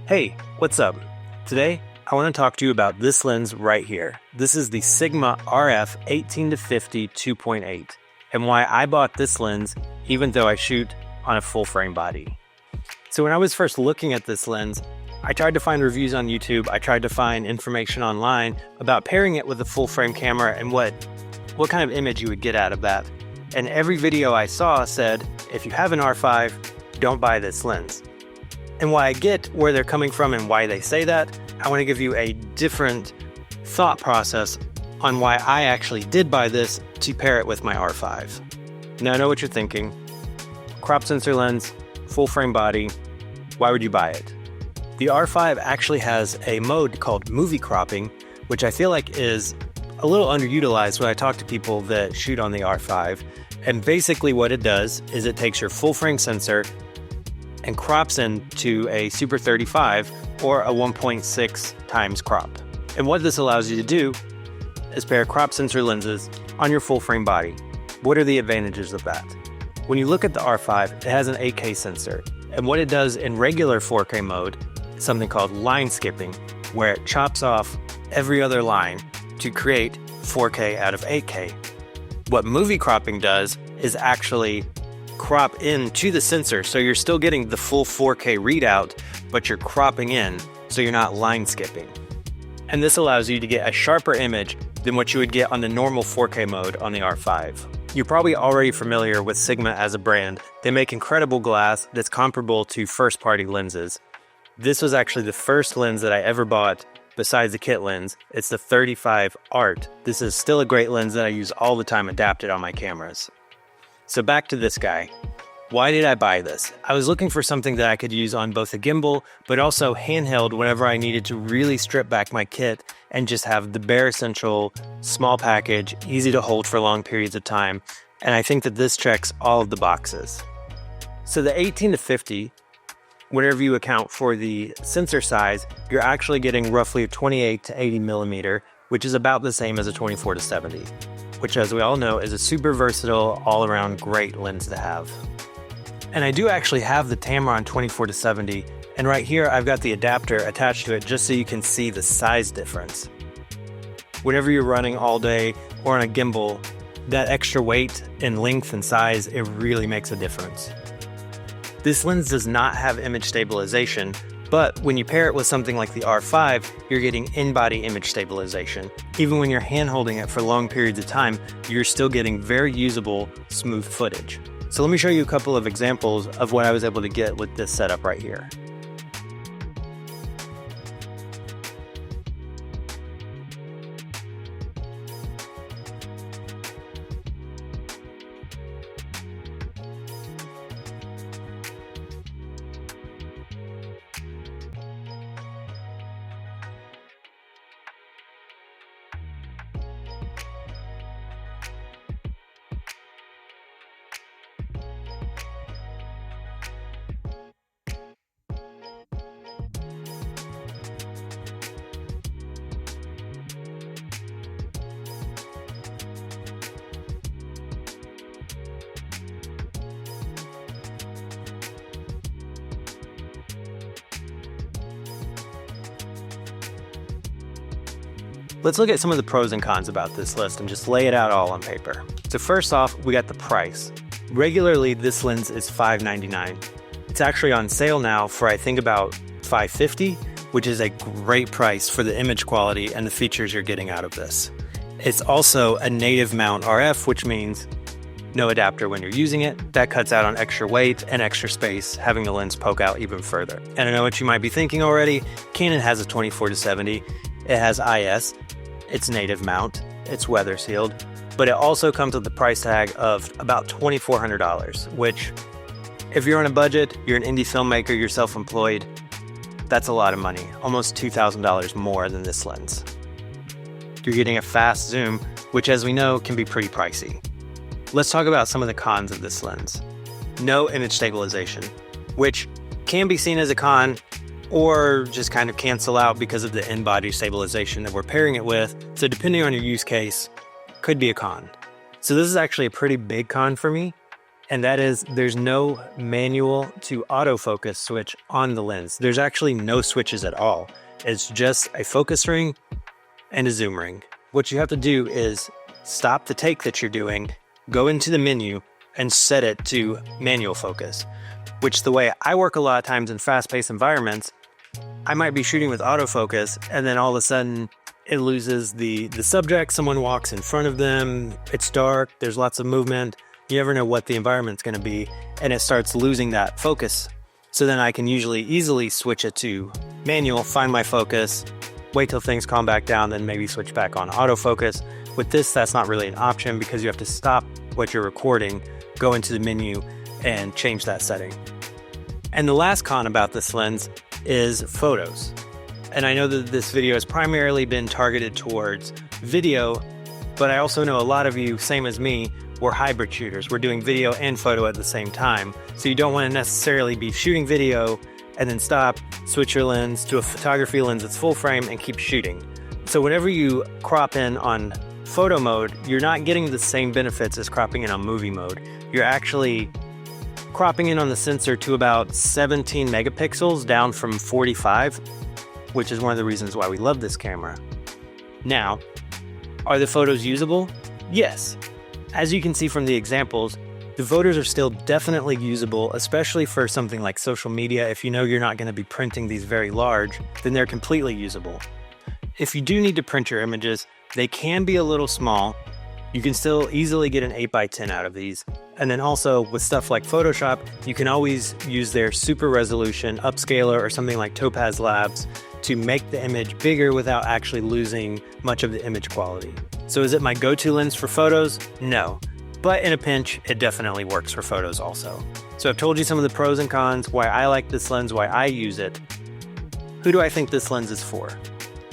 Hey, what's up? Today, I want to talk to you about this lens right here. This is the Sigma RF 18-50 2.8 and why I bought this lens even though I shoot on a full frame body. So when I was first looking at this lens, I tried to find reviews on YouTube, I tried to find information online about pairing it with a full frame camera and what kind of image you would get out of that. And every video I saw said, if you have an R5, don't buy this lens. And why I get where they're coming from and why they say that, I want to give you a different thought process on why I actually did buy this to pair it with my R5. Now I know what you're thinking. Crop sensor lens, full frame body, why would you buy it? The R5 actually has a mode called movie cropping, which I feel like is a little underutilized when I talk to people that shoot on the R5. And basically what it does is it takes your full frame sensor and crops into a Super 35 or a 1.6 times crop. And what this allows you to do is pair crop sensor lenses on your full frame body. What are the advantages of that? When you look at the R5, it has an 8K sensor. And what it does in regular 4K mode is something called line skipping, where it chops off every other line to create 4K out of 8K. What movie cropping does is actually crop into the sensor, so you're still getting the full 4K readout, but you're cropping in, so you're not line skipping. And this allows you to get a sharper image than what you would get on the normal 4K mode on the R5. You're probably already familiar with Sigma as a brand. They make incredible glass that's comparable to first-party lenses. This was actually the first lens that I ever bought besides the kit lens. It's the 35 Art. This is still a great lens that I use all the time adapted on my cameras. So back to this guy. Why did I buy this? I was looking for something that I could use on both a gimbal, but also handheld whenever I needed to really strip back my kit and just have the bare essential, small package, easy to hold for long periods of time. And I think that this checks all of the boxes. So the 18-50, whenever you account for the sensor size, you're actually getting roughly a 28 to 80 millimeter, which is about the same as a 24 to 70. Which, as we all know, is a super versatile, all-around great lens to have. And I do actually have the Tamron 24 to 70, and right here I've got the adapter attached to it just so you can see the size difference. Whenever you're running all day or on a gimbal, that extra weight and length and size, it really makes a difference. This lens does not have image stabilization, but when you pair it with something like the R5, you're getting in-body image stabilization. Even when you're hand-holding it for long periods of time, you're still getting very usable, smooth footage. So let me show you a couple of examples of what I was able to get with this setup right here. Let's look at some of the pros and cons about this list and just lay it out all on paper. So first off, we got the price. Regularly, this lens is $599. It's actually on sale now for I think about $550, which is a great price for the image quality and the features you're getting out of this. It's also a native mount RF, which means no adapter when you're using it. That cuts out on extra weight and extra space, having the lens poke out even further. And I know what you might be thinking already, Canon has a 24 to 70. It has IS, it's native mount, it's weather sealed, but it also comes with the price tag of about $2,400, which if you're on a budget, you're an indie filmmaker, you're self-employed, that's a lot of money, almost $2,000 more than this lens. You're getting a fast zoom, which as we know can be pretty pricey. Let's talk about some of the cons of this lens. No image stabilization, which can be seen as a con, or just kind of cancel out because of the in-body stabilization that we're pairing it with. So depending on your use case, could be a con. So this is actually a pretty big con for me. and that is there's no manual to autofocus switch on the lens. There's actually no switches at all. It's just a focus ring and a zoom ring. What you have to do is stop the take that you're doing, go into the menu, and set it to manual focus, which the way I work a lot of times in fast-paced environments, I might be shooting with autofocus, and then all of a sudden it loses the subject, someone walks in front of them, it's dark, there's lots of movement, you never know what the environment's going to be, and it starts losing that focus. So then I can usually easily switch it to manual, find my focus, wait till things calm back down, then maybe switch back on autofocus. With this, that's not really an option because you have to stop what you're recording, go into the menu, and change that setting. And the last con about this lens is photos. And I know that this video has primarily been targeted towards video, but I also know a lot of you, same as me, we're hybrid shooters. We're doing video and photo at the same time. So you don't want to necessarily be shooting video and then stop, switch your lens to a photography lens that's full frame and keep shooting. So whenever you crop in on photo mode, you're not getting the same benefits as cropping in on movie mode. You're actually cropping in on the sensor to about 17 megapixels down from 45, which is one of the reasons why we love this camera. Now, are the photos usable? Yes. As you can see from the examples, the photos are still definitely usable, especially for something like social media. If you know you're not going to be printing these very large, then they're completely usable. If you do need to print your images, they can be a little small. You can still easily get an 8x10 out of these. And then also with stuff like Photoshop, you can always use their super resolution upscaler or something like Topaz Labs to make the image bigger without actually losing much of the image quality. So is it my go-to lens for photos? No. But in a pinch, it definitely works for photos also. So I've told you some of the pros and cons, why I like this lens, why I use it. Who do I think this lens is for?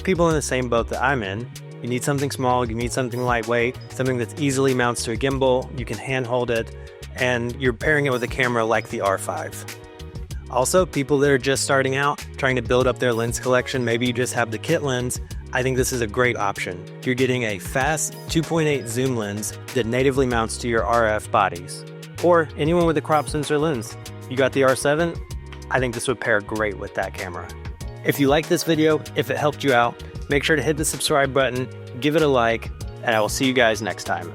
People in the same boat that I'm in. You need something small, you need something lightweight, something that easily mounts to a gimbal, you can handhold it, and you're pairing it with a camera like the R5. Also, people that are just starting out, trying to build up their lens collection, maybe you just have the kit lens, I think this is a great option. You're getting a fast 2.8 zoom lens that natively mounts to your RF bodies. Or anyone with a crop sensor lens. You got the R7? I think this would pair great with that camera. If you like this video, if it helped you out, make sure to hit the subscribe button, give it a like, and I will see you guys next time.